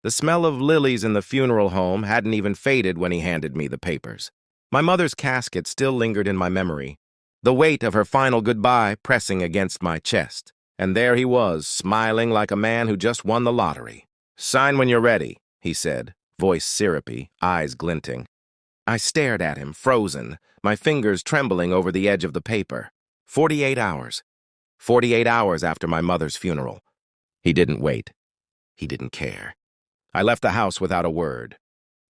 The smell of lilies in the funeral home hadn't even faded when he handed me the papers. My mother's casket still lingered in my memory, the weight of her final goodbye pressing against my chest. And there he was, smiling like a man who just won the lottery. "Sign when you're ready," he said, voice syrupy, eyes glinting. I stared at him, frozen, my fingers trembling over the edge of the paper. 48 hours. 48 hours after my mother's funeral. He didn't wait. He didn't care. I left the house without a word.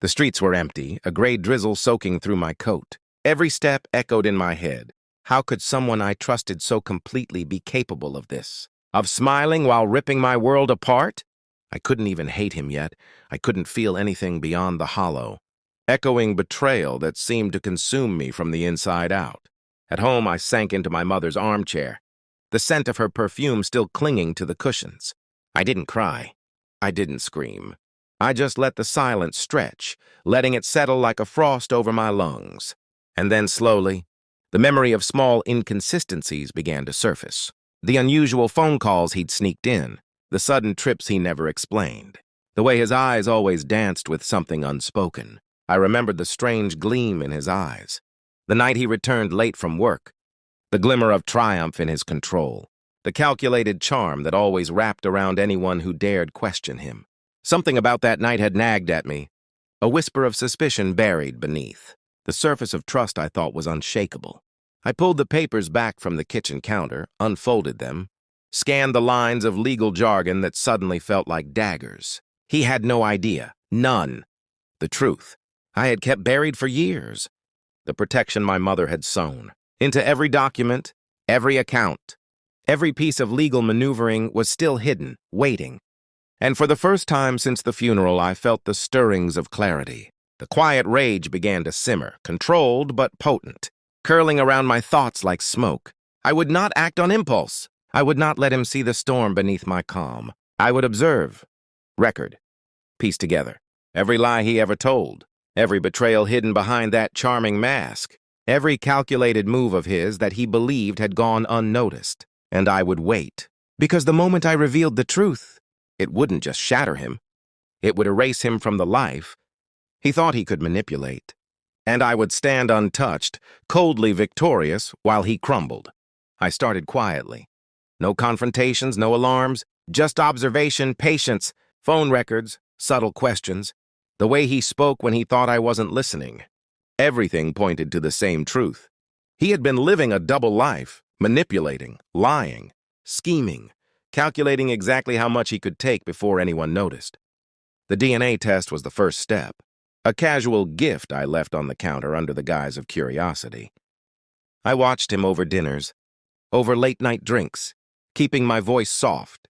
The streets were empty, a gray drizzle soaking through my coat. Every step echoed in my head. How could someone I trusted so completely be capable of this? Of smiling while ripping my world apart? I couldn't even hate him yet. I couldn't feel anything beyond the hollow, echoing betrayal that seemed to consume me from the inside out. At home, I sank into my mother's armchair, the scent of her perfume still clinging to the cushions. I didn't cry. I didn't scream. I just let the silence stretch, letting it settle like a frost over my lungs. And then slowly, the memory of small inconsistencies began to surface. The unusual phone calls he'd sneaked in, the sudden trips he never explained, the way his eyes always danced with something unspoken. I remembered the strange gleam in his eyes, the night he returned late from work, the glimmer of triumph in his control, the calculated charm that always wrapped around anyone who dared question him. Something about that night had nagged at me, a whisper of suspicion buried beneath. The surface of trust I thought was unshakable. I pulled the papers back from the kitchen counter, unfolded them, scanned the lines of legal jargon that suddenly felt like daggers. He had no idea, none. The truth I had kept buried for years. The protection my mother had sown. Into every document, every account, every piece of legal maneuvering was still hidden, waiting. And for the first time since the funeral, I felt the stirrings of clarity. The quiet rage began to simmer, controlled but potent, curling around my thoughts like smoke. I would not act on impulse. I would not let him see the storm beneath my calm. I would observe, record, piece together every lie he ever told, every betrayal hidden behind that charming mask, every calculated move of his that he believed had gone unnoticed. And I would wait, because the moment I revealed the truth, it wouldn't just shatter him. It would erase him from the life he thought he could manipulate. And I would stand untouched, coldly victorious, while he crumbled. I started quietly. No confrontations, no alarms, just observation, patience, phone records, subtle questions, the way he spoke when he thought I wasn't listening. Everything pointed to the same truth. He had been living a double life, manipulating, lying, scheming, calculating exactly how much he could take before anyone noticed. The DNA test was the first step, a casual gift I left on the counter under the guise of curiosity. I watched him over dinners, over late-night drinks, keeping my voice soft,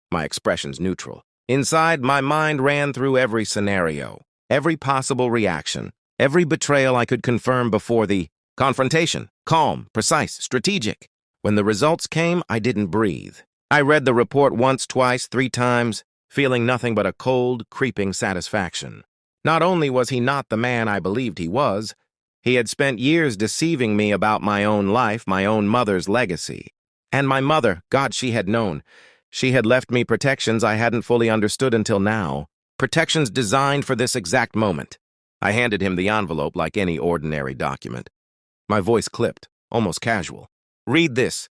my expressions neutral. Inside, my mind ran through every scenario, every possible reaction, every betrayal I could confirm before the confrontation. Calm, precise, strategic. When the results came, I didn't breathe. I read the report once, twice, 3 times, feeling nothing but a cold, creeping satisfaction. Not only was he not the man I believed he was, he had spent years deceiving me about my own life, my own mother's legacy. And my mother, God, she had known. She had left me protections I hadn't fully understood until now. Protections designed for this exact moment. I handed him the envelope like any ordinary document. My voice clipped, almost casual. "Read this."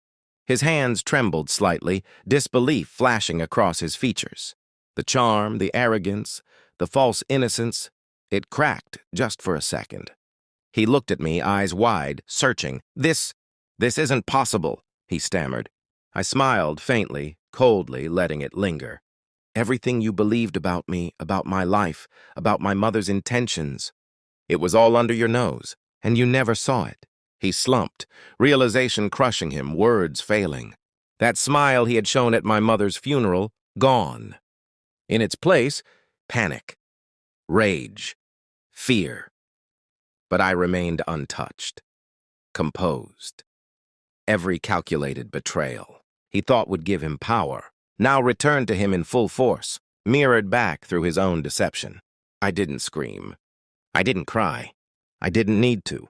His hands trembled slightly, disbelief flashing across his features. The charm, the arrogance, the false innocence, it cracked just for a second. He looked at me, eyes wide, searching. This isn't possible," he stammered. I smiled faintly, coldly, letting it linger. "Everything you believed about me, about my life, about my mother's intentions, it was all under your nose, and you never saw it." He slumped, realization crushing him, words failing. That smile he had shown at my mother's funeral, gone. In its place, panic, rage, fear. But I remained untouched, composed. Every calculated betrayal he thought would give him power now returned to him in full force, mirrored back through his own deception. I didn't scream. I didn't cry. I didn't need to.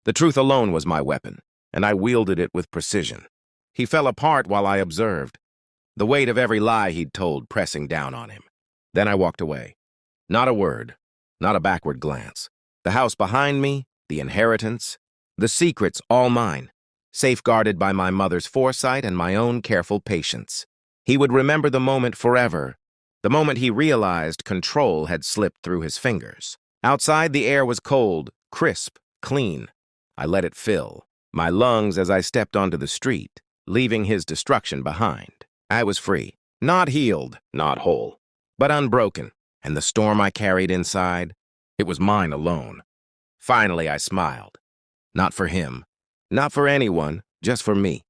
The truth alone was my weapon, and I wielded it with precision. He fell apart while I observed, the weight of every lie he'd told pressing down on him. Then I walked away, Not a word, not a backward glance. The house behind me, the inheritance, the secrets all mine, safeguarded by my mother's foresight and my own careful patience. He would remember the moment forever, the moment he realized control had slipped through his fingers. Outside, the air was cold, crisp, clean. I let it fill my lungs as I stepped onto the street, leaving his destruction behind. I was free, not healed, not whole, but unbroken, and the storm I carried inside, it was mine alone. Finally, I smiled. Not for him, not for anyone, just for me.